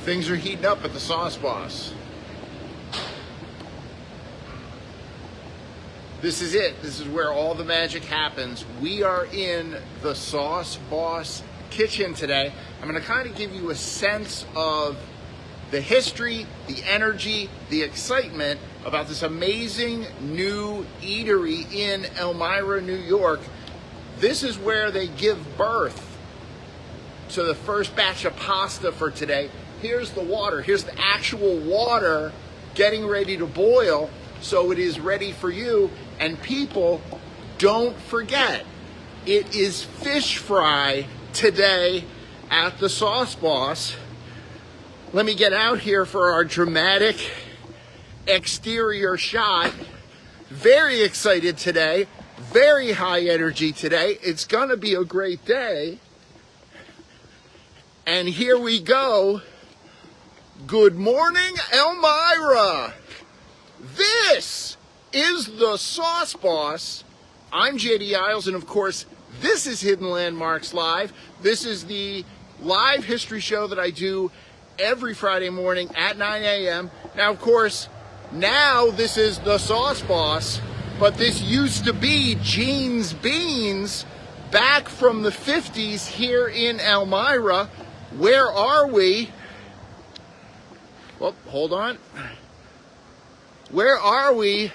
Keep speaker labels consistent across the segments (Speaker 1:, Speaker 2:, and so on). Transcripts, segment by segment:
Speaker 1: Things are heating up at the Sauce Boss. This is it. This is where all the magic happens. We are in the Sauce Boss kitchen today. I'm going to kind of give you a sense of the history, the energy, the excitement about this amazing new eatery in Elmira, New York. This is where they give birth to the first batch of pasta for today. Here's the water. Here's the actual water getting ready to boil, so it is ready for you. And people, don't forget, it is fish fry today at the Sauce Boss. Let me get out here for our dramatic exterior shot. Very excited today, very high energy today. It's gonna be a great day. And here we go. Good morning, Elmira. This is the Sauce Boss. I'm JD Isles, and of course, this is Hidden Landmarks Live. This is the live history show that I do every Friday morning at 9 a.m. Now, of course, now this is the Sauce Boss, but this used to be Jeans Beans back from the 50s here in Elmira. Where are we? Well, hold on. Where are we?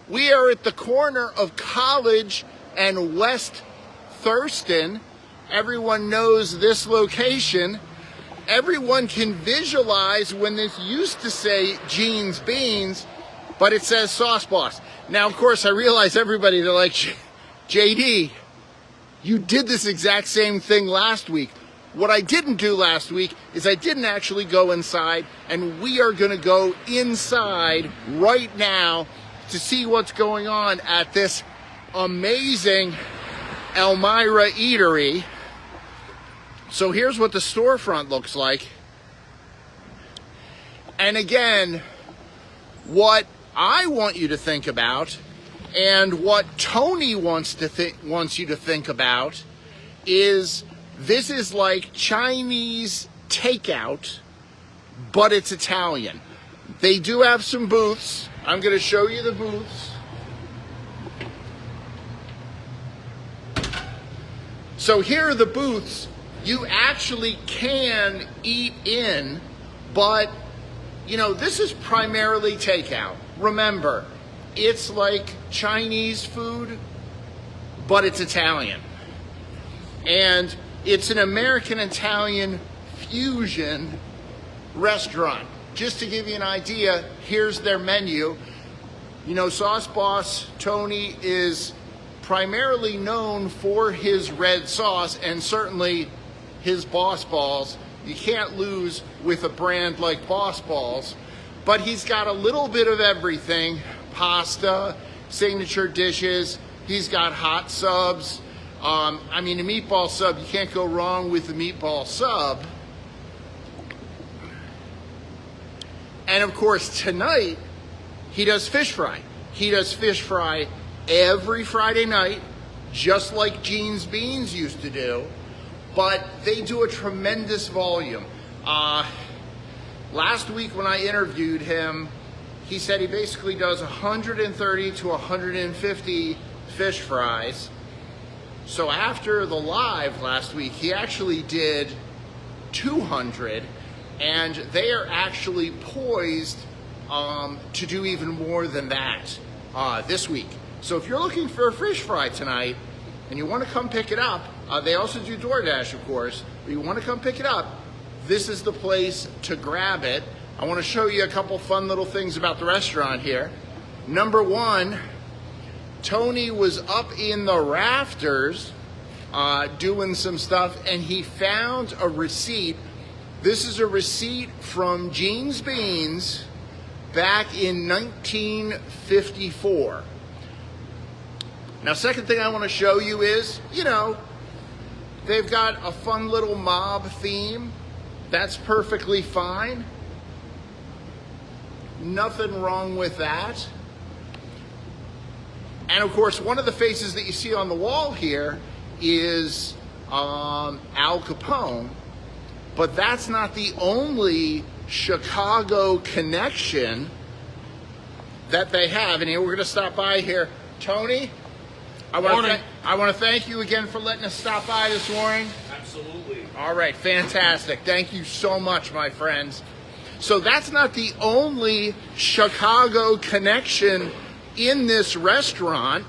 Speaker 1: We are at the corner of College and West Thurston. Everyone knows this location. Everyone can visualize when this used to say Jeans Beans, but it says Sauce Boss. Now, of course, I realize everybody, they're like, JD, you did this exact same thing last week. What I didn't do last week is I didn't actually go inside, and we are going to go inside right now to see what's going on at this amazing Elmira eatery. So here's what the storefront looks like. And again, what I want you to think about, and what Tony wants you to think about, is this is like Chinese takeout, but it's Italian. They do have some booths. I'm going to show you the booths. So here are the booths. You actually can eat in, but you know, this is primarily takeout. Remember, it's like Chinese food, but it's Italian. And it's an American-Italian fusion restaurant. Just to give you an idea, here's their menu. You know, Sauce Boss Tony is primarily known for his red sauce, and certainly his Boss Balls. You can't lose with a brand like Boss Balls. But he's got a little bit of everything. Pasta, signature dishes. He's got hot subs. I mean, a meatball sub, you can't go wrong with the meatball sub. And of course, tonight, he does fish fry. He does fish fry every Friday night, just like Jeans Beans used to do, but they do a tremendous volume. Last week when I interviewed him, he said he basically does 130 to 150 fish fries. So after the live last week, he actually did 200, and they are actually poised to do even more than that this week. So if you're looking for a fish fry tonight and you want to come pick it up, they also do DoorDash, of course, but you want to come pick it up, this is the place to grab it. I want to show you a couple fun little things about the restaurant here. Number one, Tony was up in the rafters doing some stuff, and he found a receipt. This is a receipt from Jeans Beans back in 1954. Now, second thing I want to show you is, you know, they've got a fun little mob theme. That's perfectly fine. Nothing wrong with that. And of course, one of the faces that you see on the wall here is Al Capone. But that's not the only Chicago connection that they have. And here we're going to stop by here. Tony, I want to thank you again for letting us stop by this morning.
Speaker 2: Absolutely.
Speaker 1: All right, fantastic. Thank you so much, my friends. So that's not the only Chicago connection in this restaurant.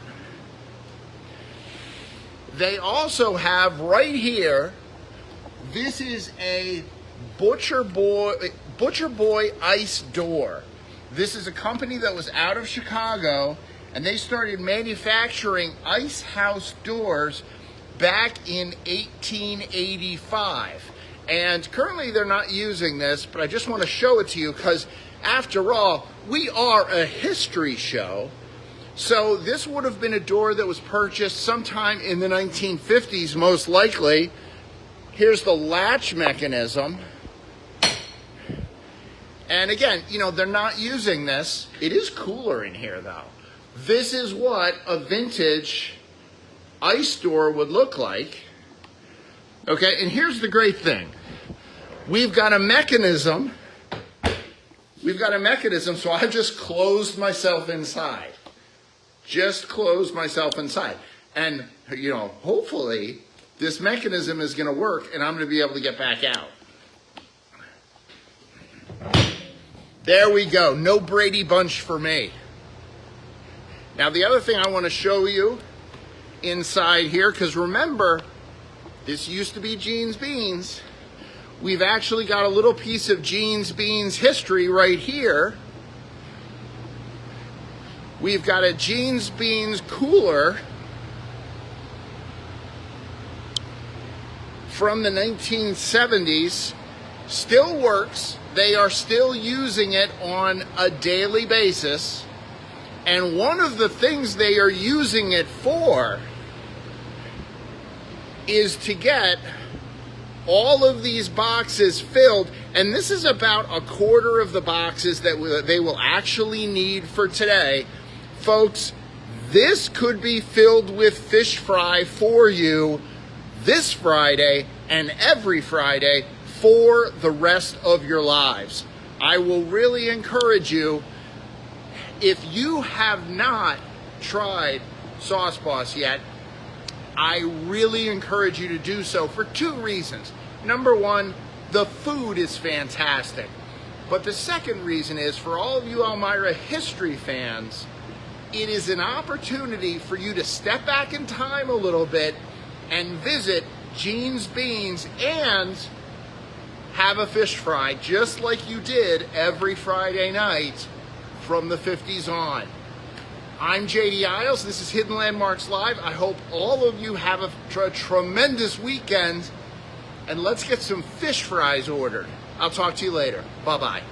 Speaker 1: They also have right here, this is a Butcher Boy Ice Door. This is a company that was out of Chicago, and they started manufacturing ice house doors back in 1885. And currently they're not using this, but I just want to show it to you because after all, we are a history show. So this would have been a door that was purchased sometime in the 1950s, most likely. Here's the latch mechanism. And again, you know, they're not using this. It is cooler in here though. This is what a vintage ice door would look like. Okay, and here's the great thing. We've got a mechanism. So I've just closed myself inside. Just closed myself inside. And, you know, hopefully this mechanism is going to work and I'm going to be able to get back out. There we go. No Brady Bunch for me. Now, the other thing I want to show you inside here, because remember, this used to be Gene's Beans. We've actually got a little piece of Gene's Beans history right here. We've got a Gene's Beans cooler from the 1970s. Still works. They are still using it on a daily basis. And one of the things they are using it for is to get all of these boxes filled, and this is about a quarter of the boxes that they will actually need for today. Folks, this could be filled with fish fry for you this Friday and every Friday for the rest of your lives. I will really encourage you, if you have not tried Sauce Boss yet, I really encourage you to do so for two reasons. Number one, the food is fantastic. But the second reason is, for all of you Elmira history fans, it is an opportunity for you to step back in time a little bit and visit Gene's Beans and have a fish fry just like you did every Friday night from the 50s on. I'm JD Isles. This is Hidden Landmarks Live. I hope all of you have a tremendous weekend, and let's get some fish fries ordered. I'll talk to you later. Bye-bye.